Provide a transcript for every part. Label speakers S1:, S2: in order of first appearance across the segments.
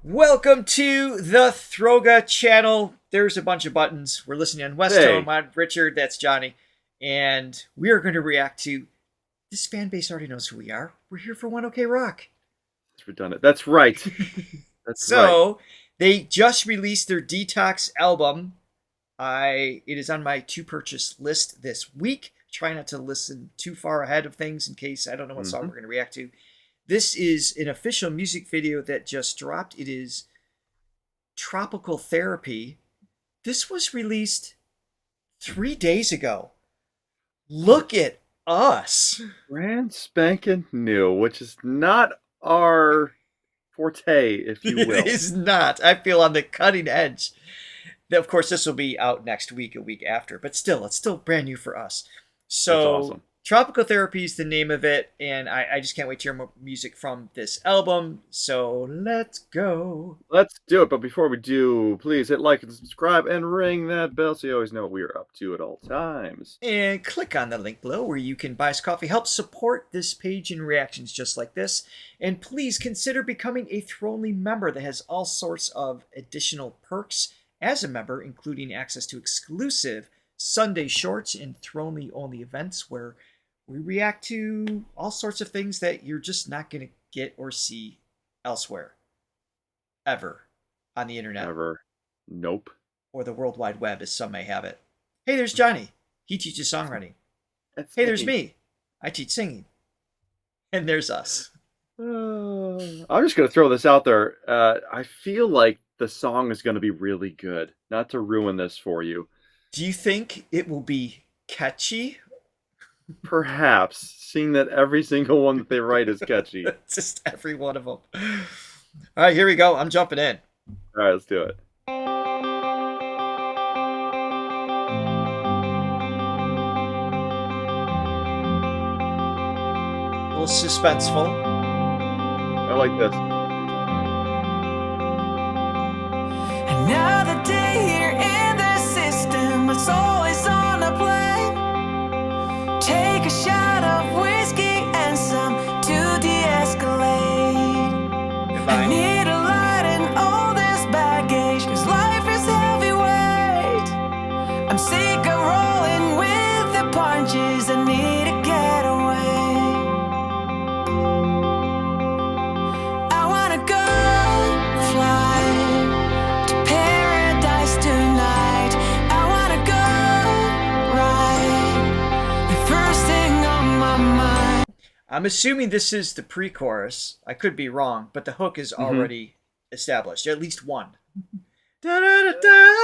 S1: Welcome to the Throga channel. There's a bunch of buttons. We're listening on Westone.
S2: Hey.
S1: I'm Richard. That's Johnny. And we are going to react to... This fan base already knows who we are. We're here for One OK Rock.
S2: It's redundant. That's right. That's right.
S1: So, they just released their Detox album. It is on my to-purchase list this week. Try not to listen too far ahead of things in case I don't know what song we're going to react to. This is an official music video that just dropped. It is Tropical Therapy. This was released 3 days ago. Look at us.
S2: Brand spanking new, which is not our forte, if you will.
S1: It is not. I feel on the cutting edge. Of course, this will be out next week, a week after. But still, it's still brand new for us. So,
S2: that's awesome.
S1: Tropical Therapy is the name of it, and I just can't wait to hear more music from this album. So let's go.
S2: Let's do it. But before we do, please hit like and subscribe and ring that bell so you always know what we are up to at all times.
S1: And click on the link below where you can buy us coffee. Help support this page and reactions just like this. And please consider becoming a Thronely member that has all sorts of additional perks as a member, including access to exclusive Sunday shorts and Thronely only events where we react to all sorts of things that you're just not going to get or see elsewhere. Ever. On the internet.
S2: Ever. Nope.
S1: Or the World Wide Web, as some may have it. Hey, there's Johnny. He teaches songwriting.
S2: That's
S1: Hey, there's me. I teach singing. And there's us.
S2: I'm just going to throw this out there. I feel like the song is going to be really good. Not to ruin this for you.
S1: Do you think it will be catchy?
S2: Perhaps, seeing that every single one that they write is catchy.
S1: Just every one of them. All right, here we go. I'm jumping in.
S2: All right, let's do it.
S1: A little suspenseful.
S2: I like this.
S3: Another day here in the system, it's always on a plane. Take a shot of whiskey and some to de-escalate. I need a light in all this baggage, cause life is heavyweight. I'm sick of rolling with the punches, I need to get away. I wanna go fly to paradise tonight. I wanna go right, the first thing on my mind.
S1: I'm assuming this is the pre-chorus. I could be wrong, but the hook is already established. At least one. Da, da, da, da,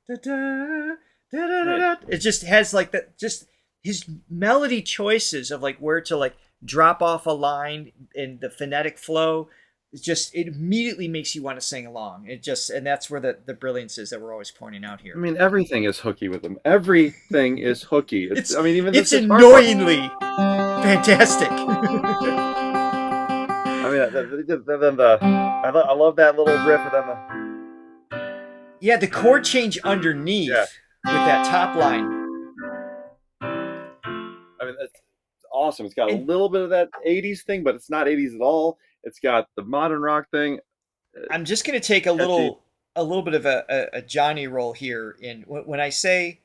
S1: da, da, da, da, da. It just has like that. Just his melody choices of like where to like drop off a line in the phonetic flow. It immediately makes you want to sing along. And that's where the brilliance is that we're always pointing out here.
S2: I mean, everything is hooky with them. Everything is hooky.
S1: It's
S2: It's
S1: annoyingly fantastic.
S2: I mean, I love that little riff of them.
S1: Yeah, the chord change underneath with that top line.
S2: I mean, it's awesome. It's got a little bit of that 80s thing, but it's not 80s at all. It's got the modern rock thing.
S1: I'm just going to take a little bit of a Johnny roll here. When I say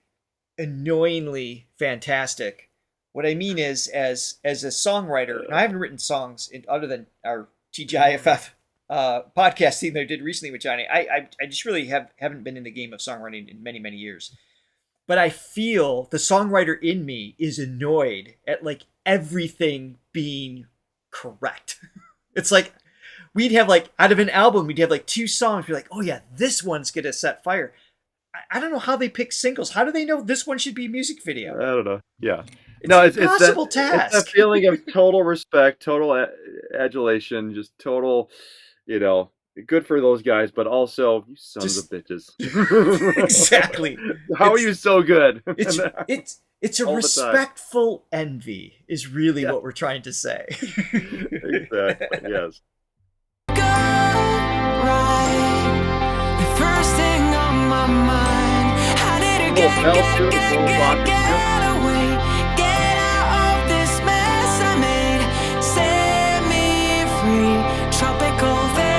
S1: annoyingly fantastic, what I mean is as a songwriter, and I haven't written songs other than our TGIFF podcast theme that I did recently with Johnny. I just really haven't been in the game of songwriting in many, many years. But I feel the songwriter in me is annoyed at like everything being correct. It's like we'd have like out of an album, we'd have like 2 songs. We're like, oh yeah, this one's gonna set fire. I don't know how they pick singles. How do they know this one should be a music video?
S2: I don't know. Yeah.
S1: It's an impossible task.
S2: It's a feeling of total respect, total adulation, just total, good for those guys, but also, you sons of bitches.
S1: Exactly.
S2: How are you so good?
S1: It's a respectful envy is really what we're trying to say.
S2: Exactly, yes.
S3: Go right, the first thing on my mind. I need to get away, get out of this mess I made. Set me free, tropical therapy.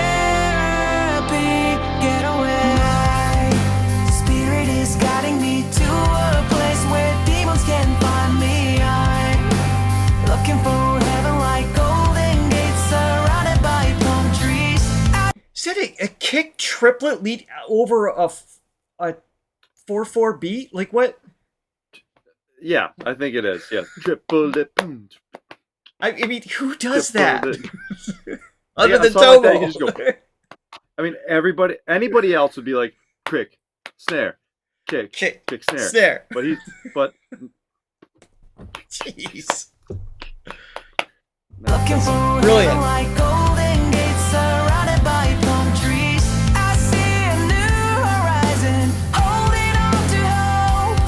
S1: a kick triplet lead over a 4/4 beat? Like what?
S2: Yeah, I think it is. Yeah, triple it.
S1: I mean, who does that?
S2: Other
S1: than
S2: Tomo. Like
S1: Tomo.
S2: Go, I mean, anybody else would be like, kick, snare, kick, snare. But
S1: jeez.
S3: Looking for
S1: brilliant.
S3: Like golden gates surrounded by palm trees. I see a new horizon, holding on to hope.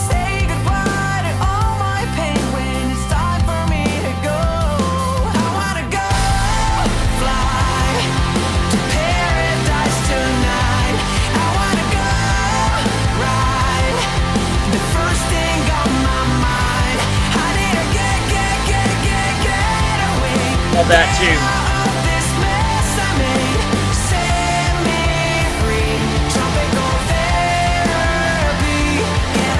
S3: Say goodbye to all my pain when it's time for me to go. I wanna go fly to paradise tonight. I wanna go ride the first thing on my mind. I need to get away.
S1: Love that too.
S3: Out of this mess I made. Set me free. Tropical therapy. Get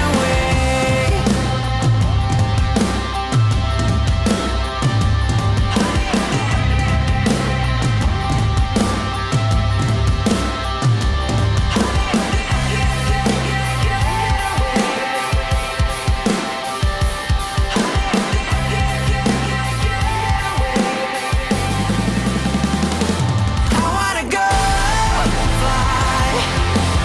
S3: I wanna go fly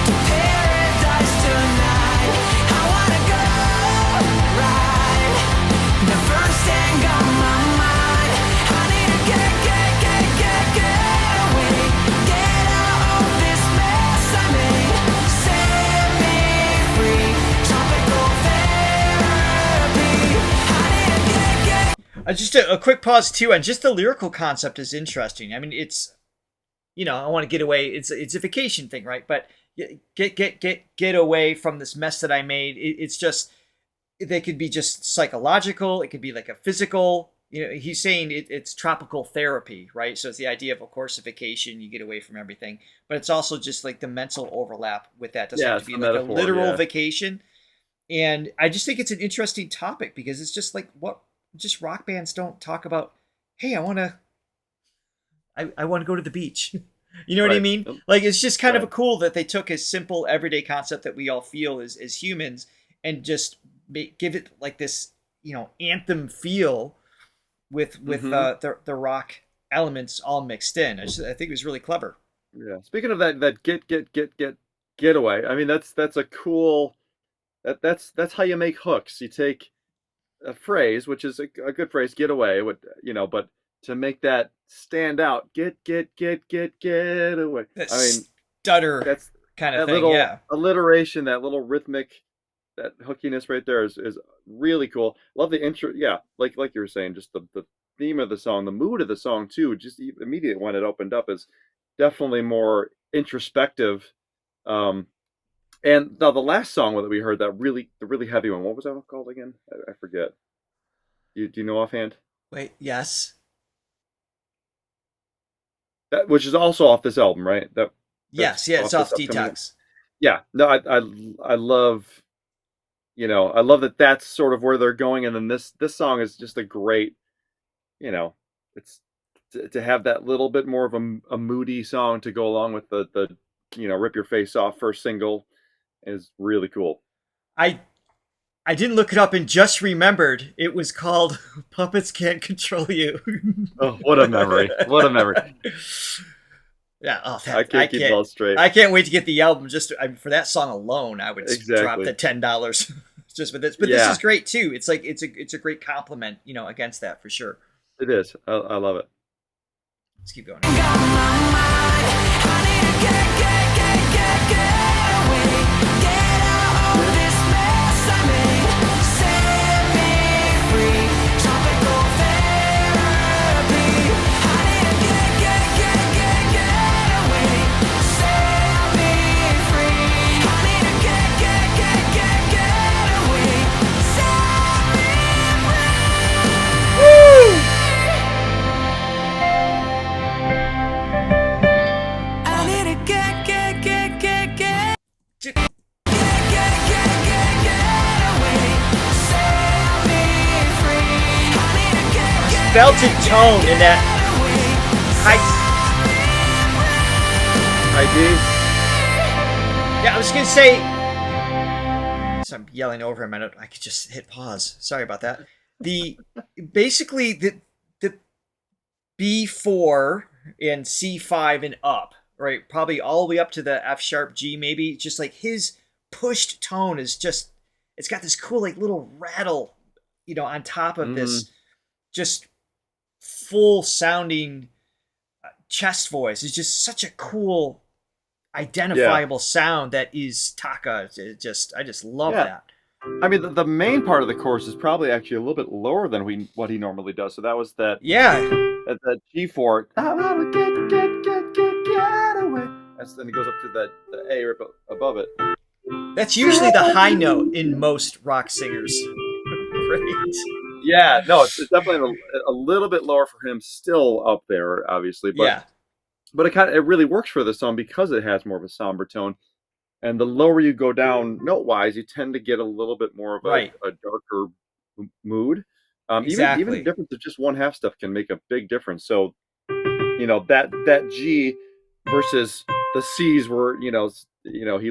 S3: to paradise tonight. I wanna go ride the first thing on my mind. I need to get away. Get out of this mess I made. Set me free. Tropical therapy. I need to get
S1: Just a quick pause too, and just the lyrical concept is interesting. I mean, it's, I want to get away. It's a vacation thing, right? But get away from this mess that I made. It's just, they could be just psychological. It could be like a physical. He's saying it's tropical therapy, right? So it's the idea of course, a vacation. You get away from everything, but it's also just like the mental overlap with that. It doesn't have to be
S2: it's
S1: like
S2: a metaphor,
S1: a literal
S2: yeah.
S1: vacation. And I just think it's an interesting topic because it's just like what just rock bands don't talk about. Hey, I want to go to the beach. You know what I
S2: Right.
S1: mean?
S2: Yep.
S1: Like it's just kind
S2: Right.
S1: of cool that they took a simple everyday concept that we all feel as humans and just give it like this, anthem feel with the rock elements all mixed in. I think it was really clever.
S2: Yeah. Speaking of that get away. I mean, that's a cool. That's how you make hooks. You take a phrase, which is a good phrase, get away. But to make that stand out, get away.
S1: That
S2: I mean,
S1: stutter
S2: that's
S1: kind of
S2: that
S1: thing.
S2: little
S1: Yeah.
S2: alliteration, that little rhythmic, that hookiness right there is really cool. Love the intro. Yeah, like you were saying, just the theme of the song, the mood of the song too. Just immediate when it opened up is definitely more introspective. And now the last song that we heard, the really heavy one, what was that called again? I forget. Do you know offhand?
S1: Wait. Yes.
S2: That, which is also off this album, right?
S1: Yes. Yeah. It's off
S2: this upcoming-
S1: Detox.
S2: Yeah. No, I love, I love that that's sort of where they're going, and then this song is just a great, it's to have that little bit more of a moody song to go along with the Rip Your Face Off first single is really cool.
S1: I didn't look it up and just remembered it was called Puppets Can't Control You.
S2: Oh, what a memory. What a memory.
S1: Yeah,
S2: I can't keep it all straight.
S1: I can't wait to get the album. For that song alone, I would drop
S2: Exactly.
S1: the $10 just for this. But this is great too. It's like it's a great compliment, against that for sure.
S2: It is. I love it.
S1: Let's keep going.
S3: got my mind. I need to get away. Get out of this mess I made. Set me free. Tropical therapy. I need to get away. Set me free. I need to get away. Set me free.
S1: Woo!
S3: I need to get away. Set me free. I need to get
S1: Belted tone in that
S3: away.
S1: high. Yeah, I was gonna say. So I'm yelling over him. I could just hit pause. Sorry about that. Basically the B4 and C5 and up, right? Probably all the way up to the F sharp G, maybe. Just like his pushed tone is just, it's got this cool like little rattle, on top of this just full sounding chest voice. It's just such a cool, identifiable sound that is Taka. I just love that.
S2: I mean, the main part of the chorus is probably actually a little bit lower than what he normally does. So that was that.
S1: Yeah.
S2: That G4. I wanna get away. Then it goes up to the A right above it.
S1: That's usually the high note in most rock singers. Right?
S2: Yeah, no, it's definitely a little bit lower for him. Still up there, obviously. But, but it really works for the song because it has more of a somber tone. And the lower you go down note-wise, you tend to get a little bit more of a darker mood.
S1: Exactly.
S2: Even the difference of just one half stuff can make a big difference. So, that G versus the C's where he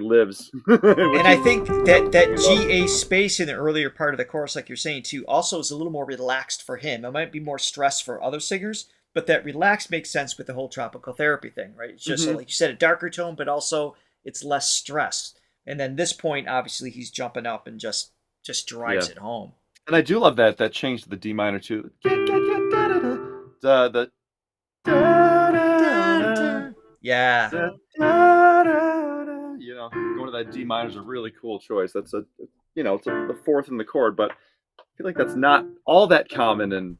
S2: lives.
S1: And I think that GA space in the earlier part of the chorus, like you're saying too, also is a little more relaxed for him. It might be more stress for other singers, but that relaxed makes sense with the whole tropical therapy thing, right? It's just like you said, a darker tone, but also it's less stress. And then this point, obviously, he's jumping up and just drives it home.
S2: And I do love that change to the D minor too.
S1: Yeah.
S2: Going to that D minor is a really cool choice. That's it's the fourth in the chord, but I feel like that's not all that common in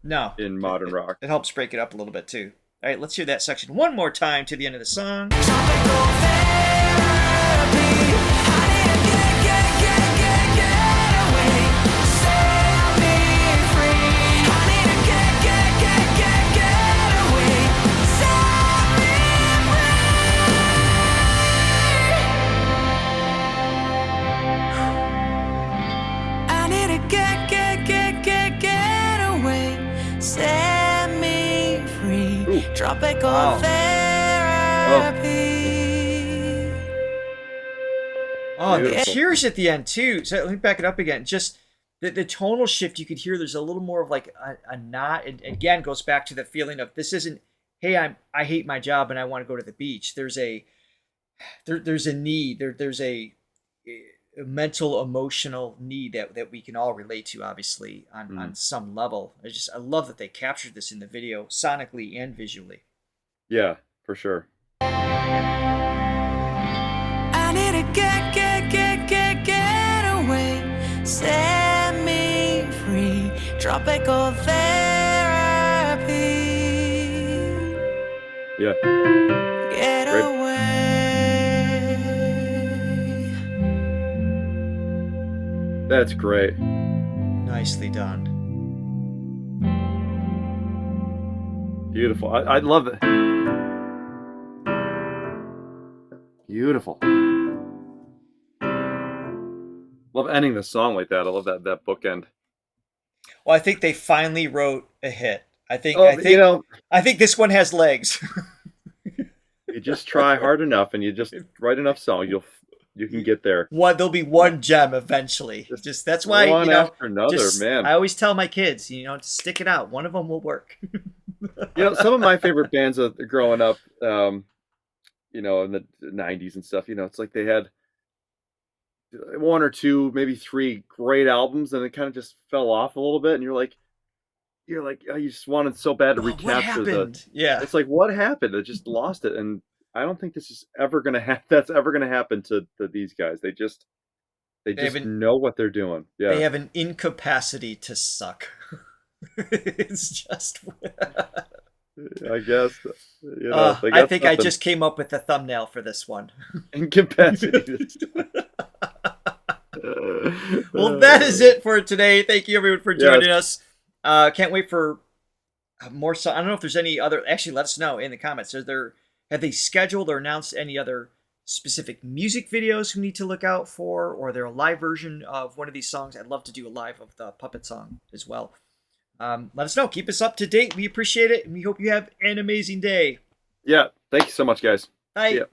S2: modern rock.
S1: It helps break it up a little bit too. All right, let's hear that section one more time to the end of the song.
S3: Tropical therapy.
S1: Oh, the tears at the end too. So let me back it up again. Just the tonal shift you could hear. There's a little more of like a knot, and again goes back to the feeling of this isn't. Hey, I hate my job and I want to go to the beach. There's a need. There's a mental, emotional need that we can all relate to, obviously on some level. I love that they captured this in the video, sonically and visually.
S2: Yeah, for sure.
S3: I need to get away, set me free, tropical therapy.
S2: Yeah.
S3: Get away.
S2: That's great.
S1: Nicely done.
S2: Beautiful. I love it. Beautiful. Love ending the song like that. I love that bookend.
S1: Well, I think they finally wrote a hit. I think this one has legs.
S2: You just try hard enough and you just write enough songs, you can get there.
S1: There'll be one gem eventually. Just that's why
S2: one after another, man.
S1: I always tell my kids, to stick it out. One of them will work.
S2: Some of my favorite bands growing up, in the 90s and stuff, it's like they had one or two, maybe three great albums, and it kind of just fell off a little bit, and you're like, oh, you just wanted so bad to recapture it's like, what happened? It just lost it, and I don't think this is ever gonna that's ever gonna happen to these guys. They just know what they're doing. Yeah,
S1: they have an incapacity to suck. It's just.
S2: I guess.
S1: I think I just came up with the thumbnail for this one.
S2: Incapacity.
S1: Well, that is it for today. Thank you, everyone, for joining us. Can't wait for more. I don't know if there's any other. Actually, let us know in the comments. Have they scheduled or announced any other specific music videos we need to look out for, or their live version of one of these songs? I'd love to do a live of the Puppet song as well. Let us know. Keep us up to date. We appreciate it, and we hope you have an amazing day.
S2: Yeah. Thank you so much, guys.
S1: Bye.
S2: See ya.